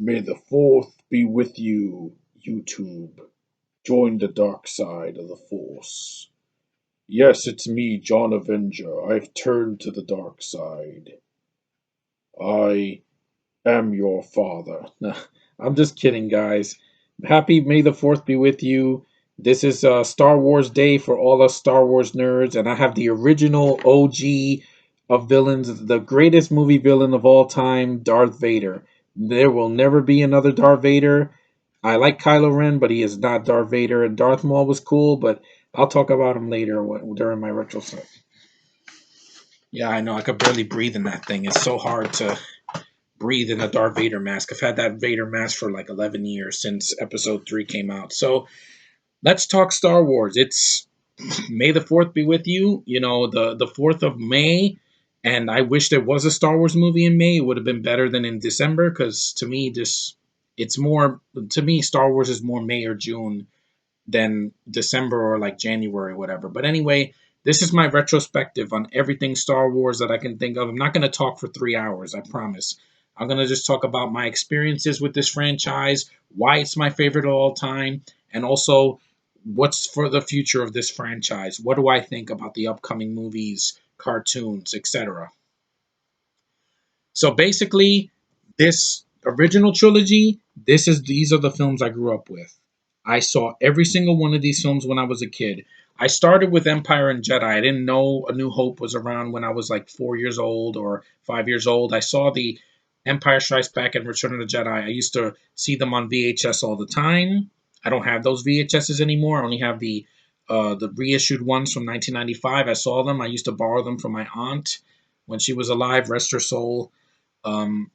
May the fourth be with you, YouTube. Join the dark side of the Force. Yes, it's me, John Avenger. I've turned to the dark side. I am your father. Nah, I'm just kidding, guys. Happy May the 4th be with you. This is Star Wars Day for all us Star Wars nerds, and I have the original OG of villains, the greatest movie villain of all time, Darth Vader. There will never be another Darth Vader. I like Kylo Ren, but he is not Darth Vader, and Darth Maul was cool, but I'll talk about him later during my retrospect. Yeah, I know. I could barely breathe in that thing. It's so hard to breathe in a Darth Vader mask. I've had that Vader mask for like 11 years since episode 3 came out. So let's talk Star Wars. It's May the 4th be with you. You know, the 4th of May. And I wish there was a Star Wars movie in May. It would have been better than in December because to me, to me, Star Wars is more May or June than December or like January or whatever. But anyway, this is my retrospective on everything Star Wars that I can think of. I'm not going to talk for 3 hours, I promise. I'm going to just talk about my experiences with this franchise, why it's my favorite of all time, and also what's for the future of this franchise. What do I think about the upcoming movies, cartoons, etc. So basically, this original trilogy, these are the films I grew up with. I saw every single one of these films when I was a kid. I started with Empire and Jedi. I didn't know A New Hope was around when I was like 4 years old or 5 years old. I saw the Empire Strikes Back and Return of the Jedi. I used to see them on VHS all the time. I don't have those VHSs anymore. I only have the reissued ones from 1995. I saw them. I used to borrow them from my aunt when she was alive. Rest her soul. Um,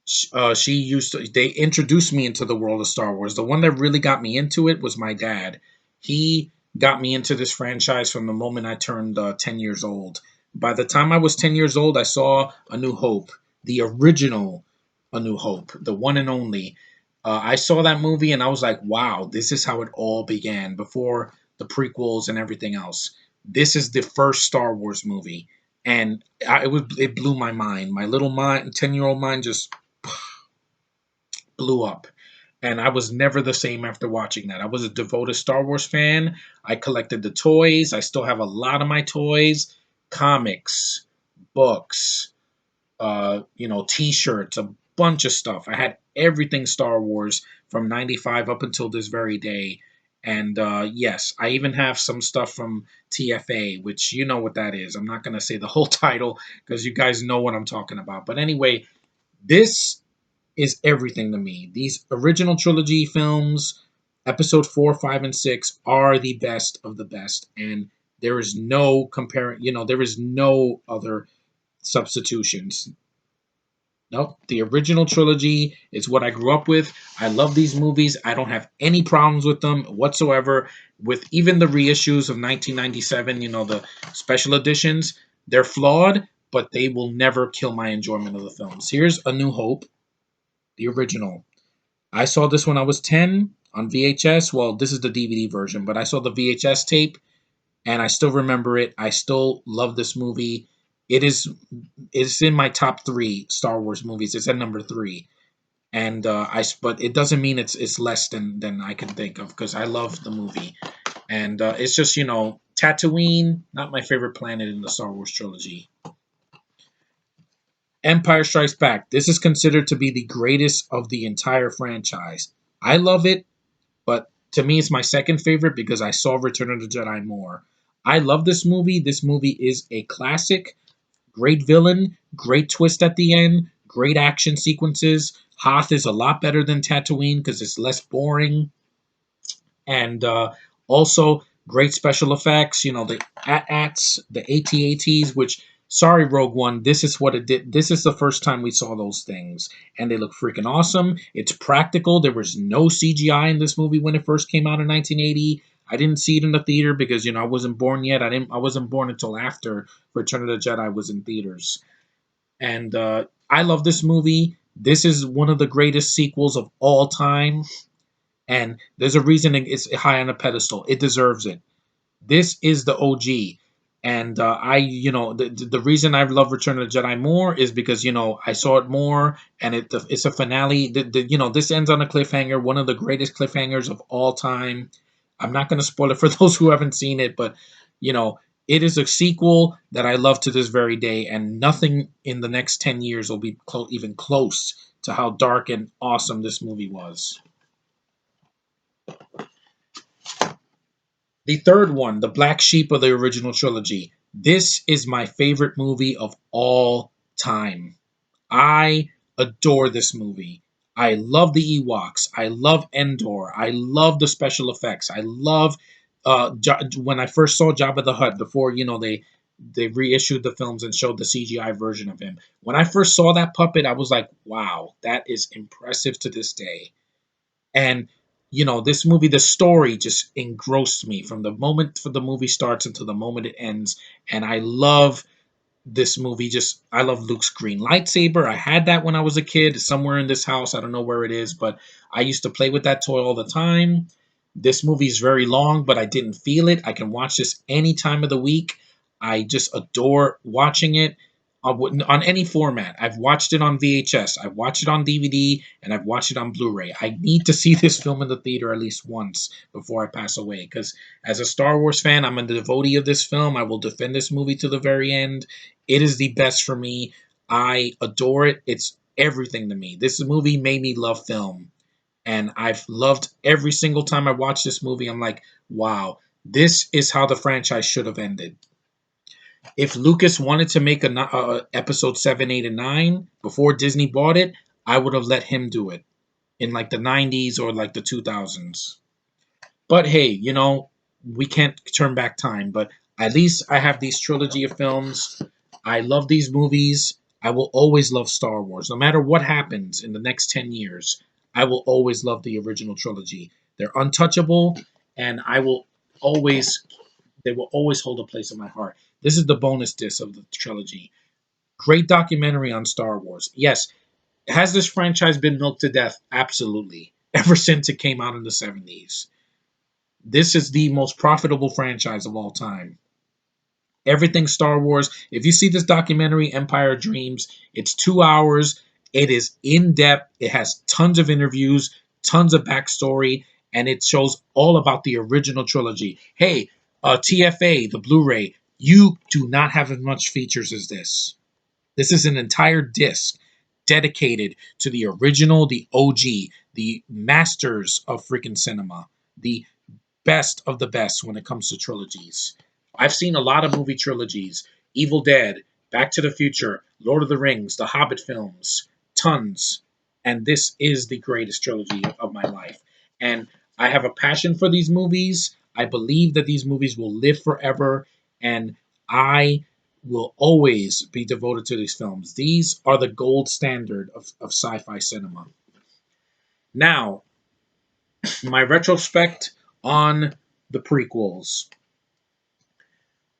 she used to. They introduced me into the world of Star Wars. The one that really got me into it was my dad. He got me into this franchise from the moment I turned 10 years old. By the time I was 10 years old, I saw A New Hope, the original A New Hope, the one and only. I saw that movie and I was like, wow, this is how it all began before the prequels and everything else. This is the first Star Wars movie, and it blew my mind. My little mind, 10-year-old mind, just blew up. And I was never the same after watching that. I was a devoted Star Wars fan. I collected the toys. I still have a lot of my toys, comics, books, T-shirts, a bunch of stuff. I had everything Star Wars from '95 up until this very day. And yes, I even have some stuff from TFA, which you know what that is. I'm not going to say the whole title because you guys know what I'm talking about. But anyway, this is everything to me. These original trilogy films, episode 4, 5, and 6, are the best of the best. And there is no comparing, there is no other substitutions. Nope. The original trilogy is what I grew up with. I love these movies. I don't have any problems with them whatsoever. With even the reissues of 1997, the special editions, they're flawed, but they will never kill my enjoyment of the films. Here's A New Hope, the original. I saw this when I was 10 on VHS. Well, this is the DVD version, but I saw the VHS tape and I still remember it. I still love this movie. It is it's in my top 3 Star Wars movies. It's at number 3. And but it doesn't mean it's less than I can think of because I love the movie. And it's just, Tatooine, not my favorite planet in the Star Wars trilogy. Empire Strikes Back. This is considered to be the greatest of the entire franchise. I love it, but to me, it's my second favorite because I saw Return of the Jedi more. I love this movie. This movie is a classic. Great villain, great twist at the end, great action sequences. Hoth is a lot better than Tatooine because it's less boring, and also great special effects. The AT-ATs, the AT-ATs, which sorry Rogue One, this is what it did. This is the first time we saw those things, and they look freaking awesome. It's practical. There was no CGI in this movie when it first came out in 1980. I didn't see it in the theater because I wasn't born yet. I wasn't born until after Return of the Jedi was in theaters, and I love this movie. This is one of the greatest sequels of all time, and there's a reason it's high on a pedestal. It deserves it. This is the OG. And the reason I love Return of the Jedi more is because I saw it more, and it's a finale. This ends on a cliffhanger, one of the greatest cliffhangers of all time. I'm not going to spoil it for those who haven't seen it, but you know, it is a sequel that I love to this very day, and nothing in the next 10 years will be even close to how dark and awesome this movie was. The third one, the black sheep of the original trilogy. This is my favorite movie of all time. I adore this movie. I love the Ewoks. I love Endor. I love the special effects. I love when I first saw Jabba the Hutt before they reissued the films and showed the CGI version of him. When I first saw that puppet, I was like, "Wow, that is impressive to this day." And this movie, the story just engrossed me from the moment the movie starts until the moment it ends. And I love this movie. Just I love Luke's green lightsaber. I had that when I was a kid, somewhere in this house. I don't know where it is, but I used to play with that toy all the time. This movie is very long, but I didn't feel it. I can watch this any time of the week. I just adore watching it on any format. I've watched it on VHS, I've watched it on DVD, and I've watched it on Blu-ray. I need to see this film in the theater at least once before I pass away, because as a Star Wars fan, I'm a devotee of this film. I will defend this movie to the very end. It is the best for me. I adore it. It's everything to me. This movie made me love film, and I've loved every single time I watch this movie. I'm like, wow, this is how the franchise should have ended. If Lucas wanted to make episode 7, 8, and 9 before Disney bought it, I would have let him do it in like the 90s or like the 2000s. But hey, we can't turn back time. But at least I have these trilogy of films. I love these movies. I will always love Star Wars. No matter what happens in the next 10 years, I will always love the original trilogy. They're untouchable, and always, they will always hold a place in my heart. This is the bonus disc of the trilogy. Great documentary on Star Wars. Yes, has this franchise been milked to death? Absolutely. Ever since it came out in the 70s. This is the most profitable franchise of all time. Everything Star Wars. If you see this documentary, Empire Dreams, it's 2 hours. It is in depth. It has tons of interviews, tons of backstory, and it shows all about the original trilogy. Hey, TFA, the Blu ray, you do not have as much features as this. This is an entire disc dedicated to the original, the OG, the masters of freaking cinema, the best of the best when it comes to trilogies. I've seen a lot of movie trilogies: Evil Dead, Back to the Future, Lord of the Rings, the Hobbit films, tons. And this is the greatest trilogy of my life. And I have a passion for these movies. I believe that these movies will live forever. And I will always be devoted to these films. These are the gold standard of sci fi cinema. Now, my retrospect on the prequels.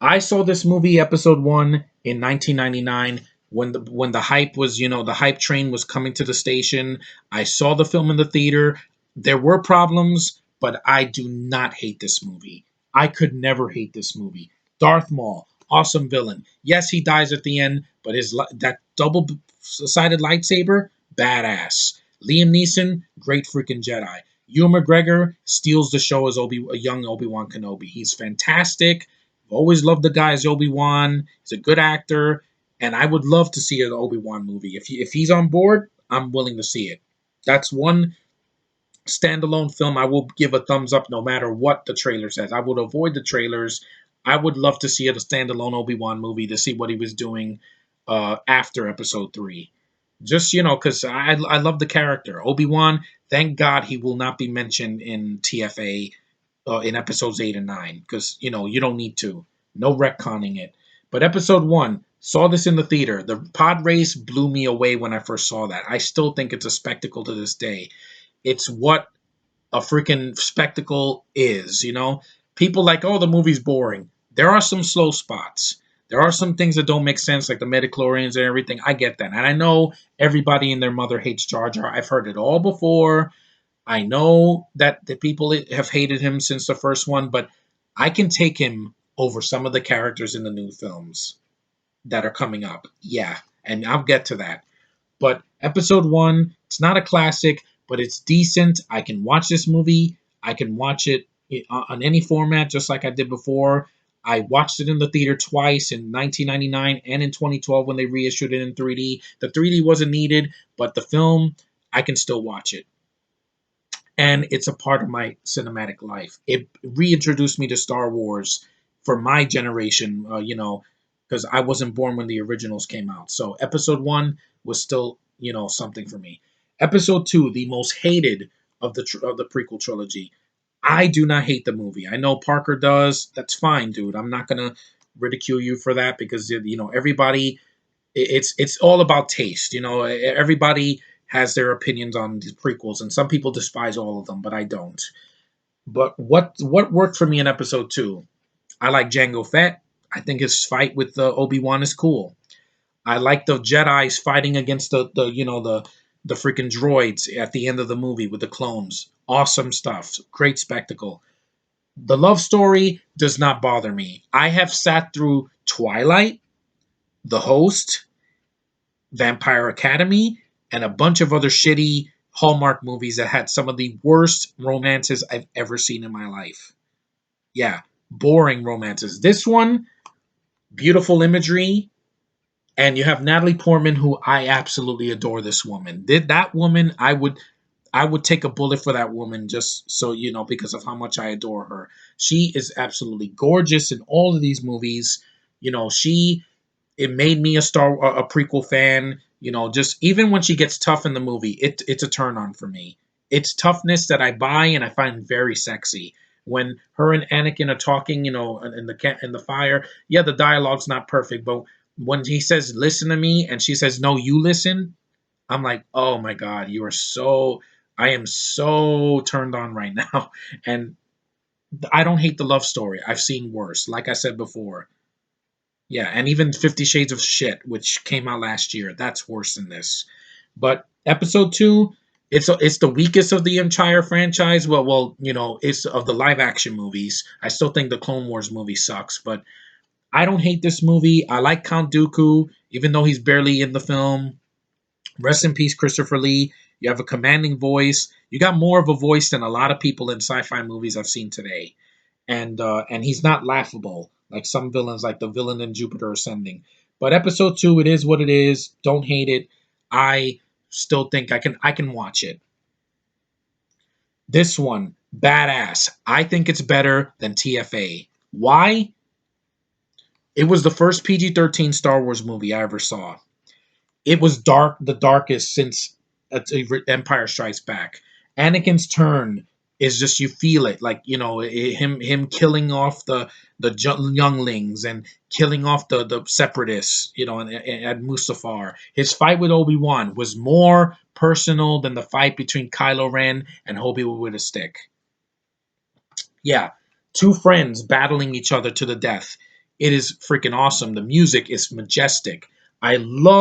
I saw this movie episode 1 in 1999 when the hype was, the hype train was coming to the station. I saw the film in the theater. There were problems, but I do not hate this movie. I could never hate this movie. Darth Maul, awesome villain. Yes, he dies at the end, but that double-sided lightsaber, badass. Liam Neeson, great freaking Jedi. Ewan McGregor steals the show as a young Obi-Wan Kenobi. He's fantastic. I've always loved the guy as Obi-Wan. He's a good actor, and I would love to see an Obi-Wan movie. If he's on board, I'm willing to see it. That's one standalone film I will give a thumbs up no matter what the trailer says. I would avoid the trailers. I would love to see a standalone Obi-Wan movie to see what he was doing after episode 3. Just, because I love the character. Obi-Wan, thank God he will not be mentioned in TFA in episodes 8 and 9, because you don't need to. No retconning it. But episode 1, saw this in the theater. The pod race blew me away when I first saw that. I still think it's a spectacle to this day. It's what a freaking spectacle is. People like, oh, the movie's boring. There are some slow spots. There are some things that don't make sense, like the Metachlorians and everything. I get that, and I know everybody and their mother hates Jar Jar. I've heard it all before. I know that the people have hated him since the first one, but I can take him over some of the characters in the new films that are coming up. Yeah, and I'll get to that. But episode one, it's not a classic, but it's decent. I can watch this movie. I can watch it on any format, just like I did before. I watched it in the theater twice in 1999 and in 2012 when they reissued it in 3D. The 3D wasn't needed, but the film, I can still watch it. And it's a part of my cinematic life. It reintroduced me to Star Wars for my generation, because I wasn't born when the originals came out. So episode one was still, something for me. Episode two, the most hated of the prequel trilogy. I do not hate the movie. I know Parker does. That's fine, dude. I'm not gonna ridicule you for that because everybody it's all about taste. Everybody has their opinions on these prequels, and some people despise all of them, but I don't. But what worked for me in episode two? I like Jango Fett. I think his fight with the Obi-Wan is cool. I like the Jedi's fighting against the freaking droids at the end of the movie with the clones. Awesome stuff. Great spectacle. The love story does not bother me. I have sat through Twilight, The Host, Vampire Academy, and a bunch of other shitty Hallmark movies that had some of the worst romances I've ever seen in my life. Yeah, boring romances. This one, beautiful imagery, and you have Natalie Portman, who I absolutely adore. This woman, did that woman, I would take a bullet for that woman just so because of how much I adore her. She is absolutely gorgeous in all of these movies. She it made me a prequel fan. Just even when she gets tough in the movie, it's a turn on for me. It's toughness that I buy and I find very sexy. When her and Anakin are talking, in the fire, yeah, the dialogue's not perfect, but when he says "listen to me" and she says "no, you listen," I'm like, oh my god, you are so. I am so turned on right now, and I don't hate the love story. I've seen worse. Like I said before, yeah, and even 50 Shades of Shit, which came out last year, that's worse than this. But episode two, it's the weakest of the entire franchise. It's of the live action movies. I still think the Clone Wars movie sucks, but I don't hate this movie. I like Count Dooku, even though he's barely in the film. Rest in peace, Christopher Lee. You have a commanding voice. You got more of a voice than a lot of people in sci-fi movies I've seen today, and he's not laughable like some villains, like the villain in Jupiter Ascending. But episode two, it is what it is. Don't hate it. I still think I can watch it. This one, badass. I think it's better than TFA. Why? It was the first PG-13 Star Wars movie I ever saw. It was dark, the darkest since Empire Strikes Back. Anakin's turn is just, you feel it, like him killing off the younglings and killing off the separatists, and at Mustafar. His fight with Obi Wan was more personal than the fight between Kylo Ren and Obi with a stick. Yeah, two friends battling each other to the death. It is freaking awesome. The music is majestic. I love